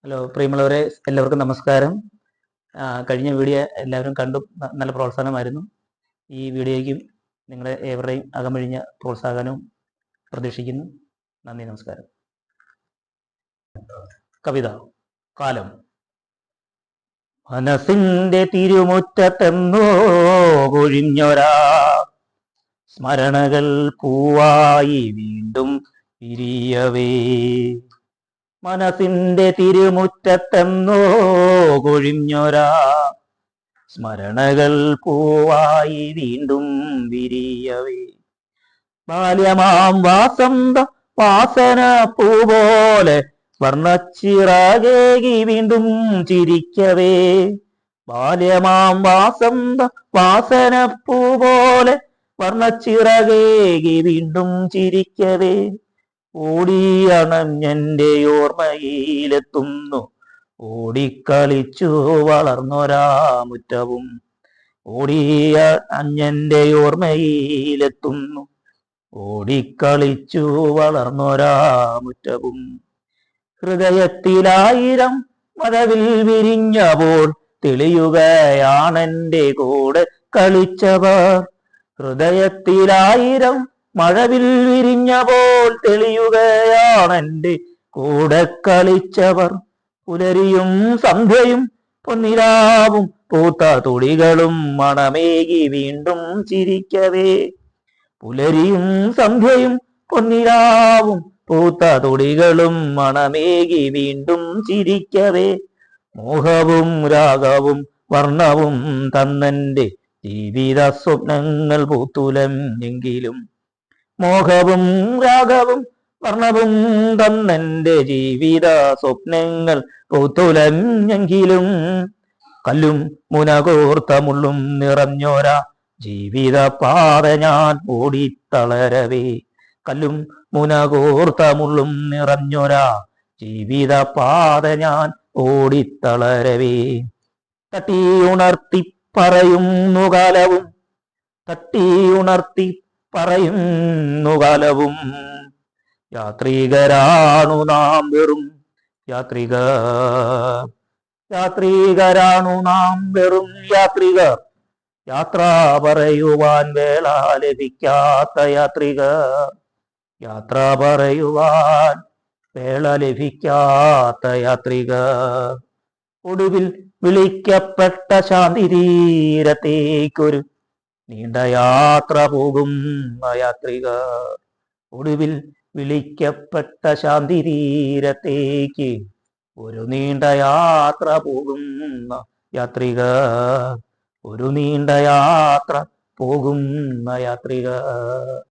Hello പ്രിയമുള്ളവരെ, എല്ലാവർക്കും നമസ്കാരം. കഴിഞ്ഞ വീഡിയോ എല്ലാവരും കണ്ടു, നല്ല പ്രോത്സാഹനമായിരുന്നു. ഈ വീഡിയോയ്ക്കും നിങ്ങളുടെ ഏവരുടെയും അകമഴിഞ്ഞ പ്രോത്സാഹനവും പ്രതീക്ഷിക്കുന്നു. നന്ദി, നമസ്കാരം. കവിത കാലം. മനസ്സിന്റെ തിരുമുറ്റത്തെന്നോ കൊഴിഞ്ഞൊരാ സ്മരണകൾ പൂവായി വീണ്ടും വിരിയവേ. മനസ്സിന്റെ തിരുമുറ്റത്തെന്നോ കൊഴിഞ്ഞൊരാ സ്മരണകൾ പൂവായി വീണ്ടും വിരിയവേ. ബാല്യമാം വാസന്ത വാസന പൂപോലെ വർണ്ണച്ചിറകേകി വീണ്ടും ചിരിക്കവേ. ബാല്യമാം വാസന്ത വാസന പൂപോലെ വർണ്ണച്ചിറകേകി വീണ്ടും ചിരിക്കവേ. ഓടിയണഞ്ഞെന്റെ ഓർമ്മയിലെത്തുന്നു ഓടിക്കളിച്ചു വളർന്നൊരാ മുറ്റവും. ഓടിയണഞ്ഞെന്റെ ഓർമ്മയിലെത്തുന്നു ഓടിക്കളിച്ചു വളർന്നൊരാ മുറ്റവും. ഹൃദയത്തിലായിരം മഴവിൽ വിരിഞ്ഞപ്പോൾ തെളിയുകയാണെന്റെ കൂടെ കളിച്ചവർ. ഹൃദയത്തിലായിരം മഴവിൽ വിരിഞ്ഞപ്പോൾ തെളിയുകയാണെന്റെ കൂടെ കളിച്ചവർ. പുലരിയും സന്ധ്യയും പൊന്നിലാവും പൂത്ത തുടികളും മണമേകി വീണ്ടും ചിരിക്കവേ. പുലരിയും സന്ധ്യയും പൊന്നിലാവും പൂത്ത തുടികളും മണമേകി വീണ്ടും ചിരിക്കവേ. മോഹവും രാഗവും വർണ്ണവും തന്നെന്റെ ജീവിത സ്വപ്നങ്ങൾ പൂത്തുലഞ്ഞെങ്കിലും. മോഹവും രാഗവും വർണ്ണവും തന്നെന്റെ ജീവിത സ്വപ്നങ്ങൾ പൂത്തുലഞ്ഞെങ്കിലും. കല്ലും മുനകോർത്ത മുള്ളും നിറഞ്ഞോരാ ജീവിത പാത ഞാൻ ഓടിത്തളരവേ. കല്ലും മുനകോർത്ത മുള്ളും നിറഞ്ഞൊരാ ജീവിത പാത ഞാൻ ഓടിത്തളരവേ. തട്ടിയുണർത്തി പറയുന്നു കാലവും, തട്ടിയുണർത്തി പറയുന്നു കാലവും. യാത്രികരാണു നാം വെറും യാത്രികർ, യാത്രികരാണു നാം വെറും യാത്രികർ. യാത്ര പറയുവാൻ വേള ലഭിക്കാത്ത യാത്രികർ, യാത്ര പറയുവാൻ വേള ലഭിക്കാത്ത യാത്രികർ. ഒടുവിൽ വിളിക്കപ്പെട്ട ശാന്തിതീരത്തേക്കൊരു നീണ്ട യാത്ര പോകുന്ന യാത്രികർ. ഒടുവിൽ വിളിക്കപ്പെട്ട ശാന്തിതീരത്തേക്ക് ഒരു നീണ്ട യാത്ര പോകുന്ന യാത്രികർ, ഒരു നീണ്ട യാത്ര പോകുന്ന യാത്രികർ.